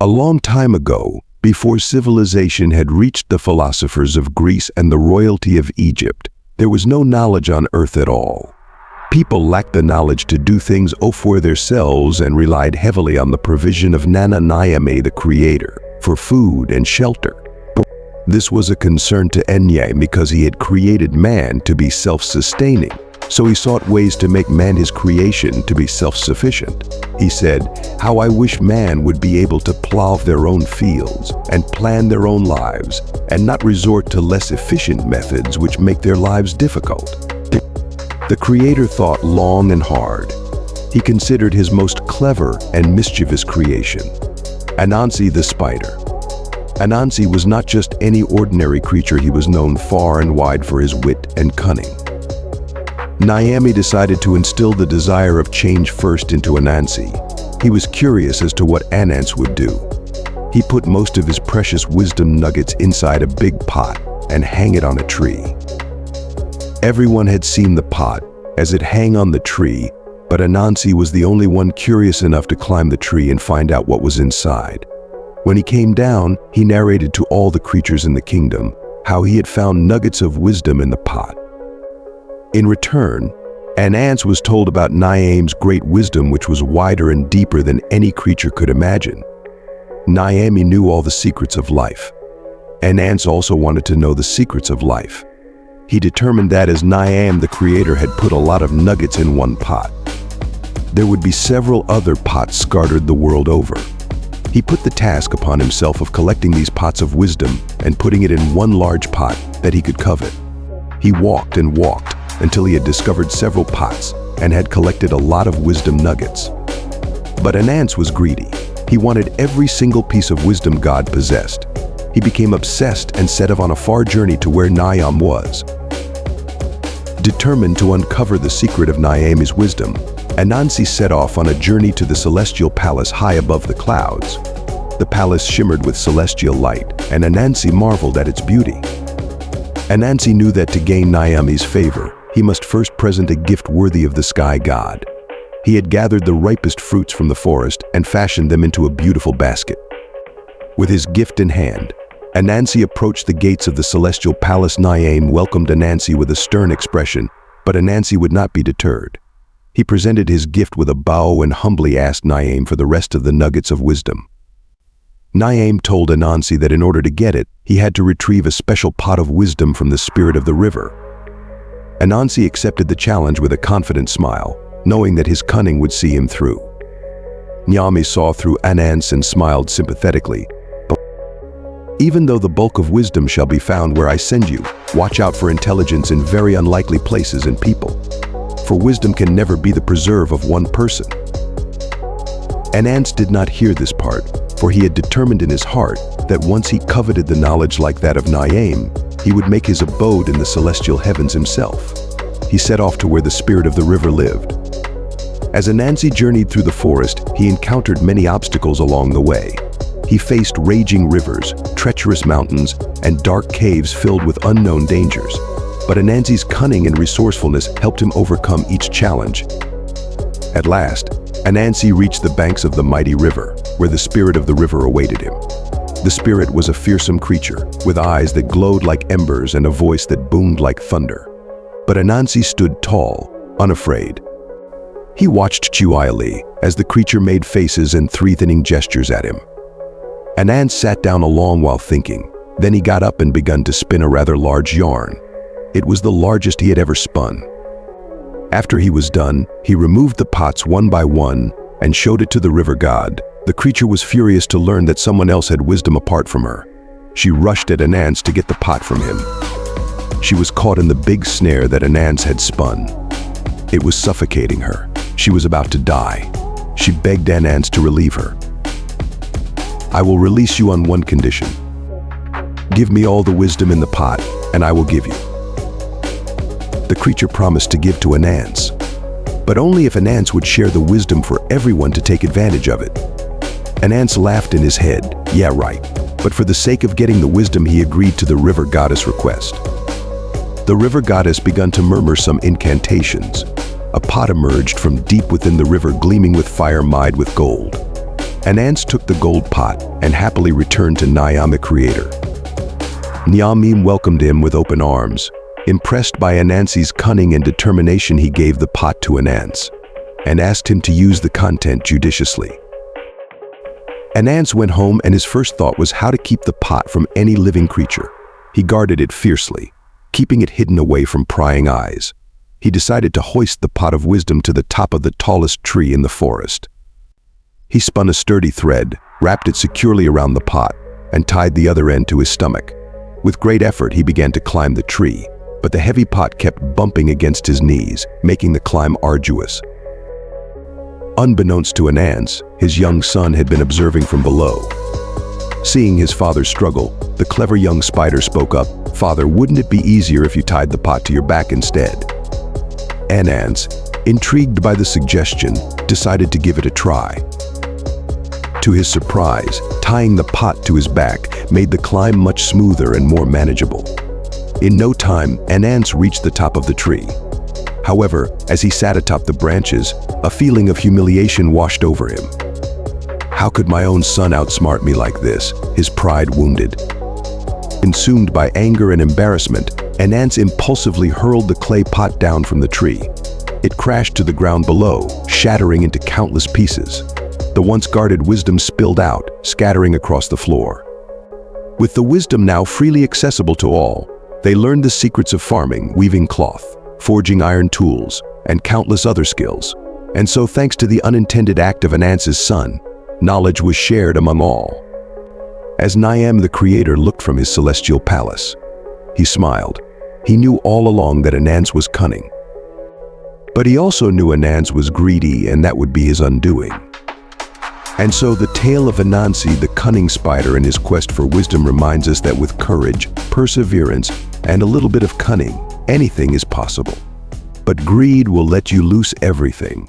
A long time ago, before civilization had reached the philosophers of Greece and the royalty of Egypt, there was no knowledge on earth at all. People lacked the knowledge to do things for themselves and relied heavily on the provision of Ananse, the creator, for food and shelter. This was a concern to Ananse because he had created man to be self-sustaining, so he sought ways to make man, his creation, to be self-sufficient. He said, "How I wish man would be able to plow their own fields and plan their own lives and not resort to less efficient methods which make their lives difficult." The creator thought long and hard. He considered his most clever and mischievous creation, Ananse the spider. Ananse was not just any ordinary creature. He was known far and wide for his wit and cunning. Ananse decided to instill the desire of change first into Ananse. He was curious as to what Ananse would do. He put most of his precious wisdom nuggets inside a big pot and hang it on a tree. Everyone had seen the pot as it hung on the tree, but Ananse was the only one curious enough to climb the tree and find out what was inside. When he came down, he narrated to all the creatures in the kingdom how he had found nuggets of wisdom in the pot. In return, Ananse was told about Ananse's great wisdom, which was wider and deeper than any creature could imagine. Ananse knew all the secrets of life. Ananse also wanted to know the secrets of life. He determined that as Ananse, the creator, had put a lot of nuggets in one pot, there would be several other pots scattered the world over. He put the task upon himself of collecting these pots of wisdom and putting it in one large pot that he could covet. He walked and walked until he had discovered several pots and had collected a lot of wisdom nuggets. But Ananse was greedy. He wanted every single piece of wisdom God possessed. He became obsessed and set off on a far journey to where Ananse was. Determined to uncover the secret of Ananse's wisdom, Ananse set off on a journey to the celestial palace high above the clouds. The palace shimmered with celestial light, and Ananse marveled at its beauty. Ananse knew that to gain Ananse's favor, he must first present a gift worthy of the sky god. He had gathered the ripest fruits from the forest and fashioned them into a beautiful basket. With his gift in hand, Ananse approached the gates of the celestial palace. Ananse welcomed Ananse with a stern expression, but Ananse would not be deterred. He presented his gift with a bow and humbly asked Ananse for the rest of the nuggets of wisdom. Ananse told Ananse that in order to get it, he had to retrieve a special pot of wisdom from the spirit of the river. Ananse accepted the challenge with a confident smile, knowing that his cunning would see him through. Ananse saw through Ananse and smiled sympathetically. "Even though the bulk of wisdom shall be found where I send you, watch out for intelligence in very unlikely places and people. For wisdom can never be the preserve of one person." Ananse did not hear this part, for he had determined in his heart that once he coveted the knowledge like that of Ananse, he would make his abode in the celestial heavens himself. He set off to where the spirit of the river lived. As Ananse journeyed through the forest, he encountered many obstacles along the way. He faced raging rivers, treacherous mountains, and dark caves filled with unknown dangers. But Ananse's cunning and resourcefulness helped him overcome each challenge. At last, Ananse reached the banks of the mighty river, where the spirit of the river awaited him. The spirit was a fearsome creature, with eyes that glowed like embers and a voice that boomed like thunder. But Ananse stood tall, unafraid. He watched itle as the creature made faces and threatening gestures at him. Ananse sat down a long while thinking. Then he got up and began to spin a rather large yarn. It was the largest he had ever spun. After he was done, he removed the pots one by one and showed it to the river god. The creature was furious to learn that someone else had wisdom apart from her. She rushed at Ananse to get the pot from him. She was caught in the big snare that Ananse had spun. It was suffocating her. She was about to die. She begged Ananse to relieve her. "I will release you on one condition. Give me all the wisdom in the pot, and I will give you." The creature promised to give to Ananse, but only if Ananse would share the wisdom for everyone to take advantage of it. Ananse laughed in his head. "Yeah, right." But for the sake of getting the wisdom, he agreed to the river goddess' request. The river goddess began to murmur some incantations. A pot emerged from deep within the river, gleaming with fire, dyed with gold. Ananse took the gold pot and happily returned to Nyam the creator. Nyam welcomed him with open arms. Impressed by Ananse's cunning and determination, he gave the pot to Ananse and asked him to use the content judiciously. Ananse went home and his first thought was how to keep the pot from any living creature. He guarded it fiercely, keeping it hidden away from prying eyes. He decided to hoist the pot of wisdom to the top of the tallest tree in the forest. He spun a sturdy thread, wrapped it securely around the pot, and tied the other end to his stomach. With great effort, he began to climb the tree, but the heavy pot kept bumping against his knees, making the climb arduous. Unbeknownst to Ananse, his young son had been observing from below. Seeing his father's struggle, the clever young spider spoke up, "Father, wouldn't it be easier if you tied the pot to your back instead?" Ananse, intrigued by the suggestion, decided to give it a try. To his surprise, tying the pot to his back made the climb much smoother and more manageable. In no time, Ananse reached the top of the tree. However, as he sat atop the branches, a feeling of humiliation washed over him. How could my own son outsmart me like this? His pride wounded. Consumed by anger and embarrassment, Ananse impulsively hurled the clay pot down from the tree. It crashed to the ground below, shattering into countless pieces. The once guarded wisdom spilled out, scattering across the floor. With the wisdom now freely accessible to all, they learned the secrets of farming, weaving cloth, forging iron tools, and countless other skills. And so, thanks to the unintended act of Ananse's son, knowledge was shared among all. As Nyam the creator looked from his celestial palace, he smiled. He knew all along that Ananse was cunning. But he also knew Ananse was greedy, and that would be his undoing. And so the tale of Ananse, the cunning spider, and his quest for wisdom reminds us that with courage, perseverance, and a little bit of cunning, anything is possible. But greed will let you lose everything.